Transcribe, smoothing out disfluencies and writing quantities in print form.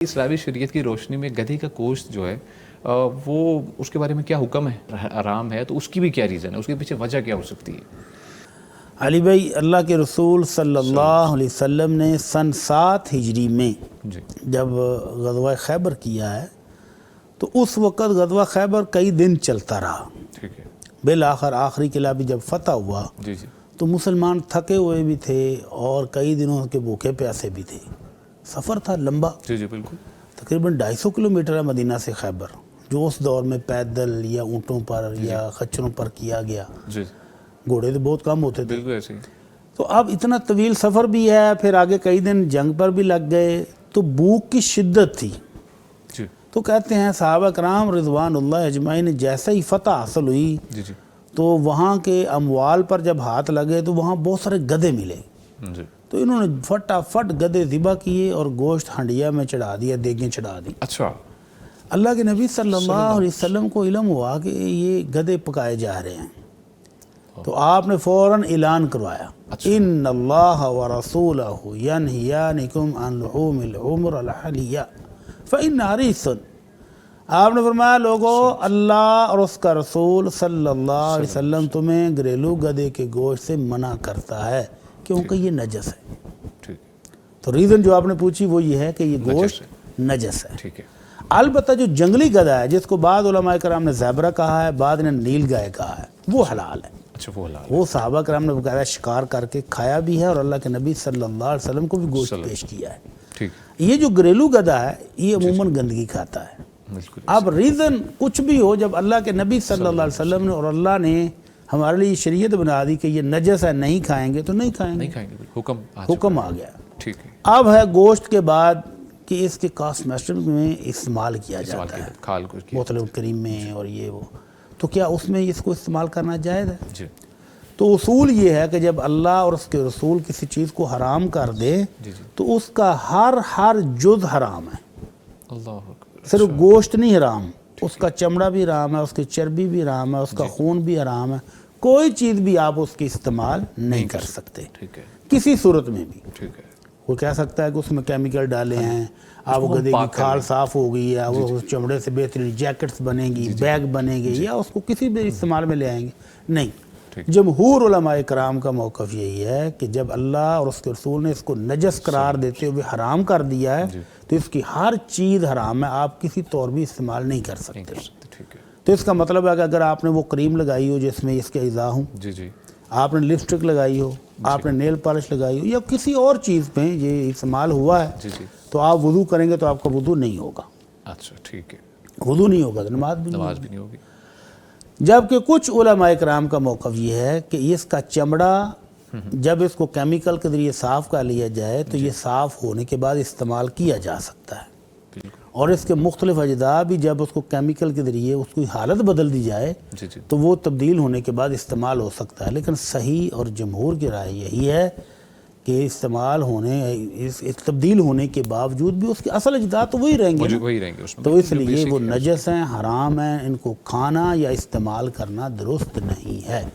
اسلامی شریعت کی روشنی میں گدھے کا گوشت جو ہے وہ اس کے بارے میں کیا حکم ہے، حرام ہے تو اس کی بھی کیا ریزن ہے، اس کے پیچھے وجہ کیا ہو سکتی ہے؟ علی بھائی، اللہ کے رسول صلی اللہ علیہ وسلم نے سن 7 ہجری میں جب غزوہ خیبر کیا ہے تو اس وقت غزوہ خیبر کئی دن چلتا رہا۔ ٹھیک ہے۔ بالآخر آخری قلعہ بھی جب فتح ہوا تو مسلمان تھکے ہوئے بھی تھے اور کئی دنوں کے بھوکے پیاسے بھی تھے۔ سفر تھا لمبا، جی بالکل، تقریباً 250 کلومیٹر ہے مدینہ سے خیبر، جو اس دور میں پیدل یا اونٹوں پر یا خچروں پر کیا گیا۔ گھوڑے تو بہت کم ہوتے تھے، بالکل ایسے ہی۔ تو اب اتنا طویل سفر بھی ہے، پھر آگے کئی دن جنگ پر بھی لگ گئے، تو بھوک کی شدت تھی۔ تو کہتے ہیں صحابہ کرام رضوان اللہ اجمعین جیسے ہی فتح حاصل ہوئی تو وہاں کے اموال پر جب ہاتھ لگے تو وہاں بہت سارے گدھے ملے، تو انہوں نے فٹافٹ گدھے ذبح کیے اور گوشت ہنڈیا میں چڑھا دیا، دیگیں چڑھا دی۔ اچھا، اللہ کے نبی صلی اللہ علیہ وسلم کو علم ہوا کہ یہ گدھے پکائے جا رہے ہیں، تو آپ نے فوراً اعلان کروایا، ان اللہ ورسولہ ینہیانکم عن لحوم الحمر الحلیہ فإنہا رجس۔ آپ نے فرمایا لوگو، اللہ اور اس کا رسول صلی اللہ علیہ وسلم تمہیں گھریلو گدھے کے گوشت سے منع کرتا ہے کیونکہ یہ نجس ہے۔ تو ریزن جو آپ نے پوچھی وہ یہ ہے کہ یہ گوشت نجس ہے۔ البتہ جو جنگلی گدھا ہے، جس کو بعض علماء کرام نے زیبرا کہا ہے، بعض نے نیل گائے کہا ہے، وہ حلال ہے۔ وہ صحابہ کرام نے بقاعدہ شکار کر کے کھایا بھی ہے اور اللہ کے نبی صلی اللہ علیہ وسلم کو بھی گوشت پیش کیا ہے۔ یہ جو گھریلو گدھا ہے یہ عموماً گندگی کھاتا ہے۔ اب ریزن کچھ بھی ہو، جب اللہ کے نبی صلی اللہ علیہ وسلم نے اور اللہ نے ہمارے لیے شریعت بنا دی کہ یہ نجس ہے، نہیں کھائیں گے تو نہیں کھائیں گے، حکم آ گیا۔ اب ہے گوشت کے بعد کہ اس کے کاسمیٹک میں استعمال کیا جاتا ہے، مختلف کریم میں اور یہ وہ، تو کیا اس میں اس کو استعمال کرنا جائز ہے؟ تو اصول یہ ہے کہ جب اللہ اور اس کے رسول کسی چیز کو حرام کر دے تو اس کا ہر جز حرام ہے، صرف گوشت نہیں حرام، اس کا چمڑا بھی حرام ہے، اس کی چربی بھی حرام ہے، اس کا خون بھی حرام ہے، کوئی چیز بھی آپ اس کی استعمال نہیں کر سکتے کسی صورت میں بھی۔ وہ کہہ سکتا ہے کہ اس میں کیمیکل ڈالے ہیں، آپ گدھے کی کھال صاف ہو گئی ہے، وہ چمڑے سے بہترین جیکٹس بنیں گی، بیگ بنیں گے، یا اس کو کسی بھی استعمال میں لے آئیں گے، نہیں۔ جمہور علماء کرام کا موقف یہی ہے کہ جب اللہ اور اس کے رسول نے اس کو نجس قرار دیتے ہوئے حرام کر دیا ہے تو اس کی ہر چیز حرام ہے، آپ کسی طور بھی استعمال نہیں کر سکتے۔ تو اس کا مطلب ہے کہ اگر آپ نے وہ کریم لگائی ہو جس میں اس کے اجزاء ہوں، آپ نے لپسٹک لگائی ہو، آپ نے نیل پالش لگائی ہو، یا کسی اور چیز پہ یہ استعمال ہوا ہے، تو آپ وضو کریں گے تو آپ کا وضو نہیں ہوگا۔ اچھا ٹھیک ہے، وضو نہیں ہوگا تو نماز بھی نہیں ہوگی۔ جبکہ کچھ علماء کرام کا موقف یہ ہے کہ اس کا چمڑا جب اس کو کیمیکل کے ذریعے صاف کر لیا جائے تو یہ صاف ہونے کے بعد استعمال کیا جا سکتا ہے، اور اس کے مختلف اجزاء بھی جب اس کو کیمیکل کے ذریعے اس کی حالت بدل دی جائے تو وہ تبدیل ہونے کے بعد استعمال ہو سکتا ہے۔ لیکن صحیح اور جمہور کی رائے یہی ہے کہ استعمال ہونے، تبدیل ہونے کے باوجود بھی اس کے اصل اجزاء تو وہی رہیں گے، تو اس لیے وہ نجس ہیں، حرام ہیں، ان کو کھانا یا استعمال کرنا درست نہیں ہے۔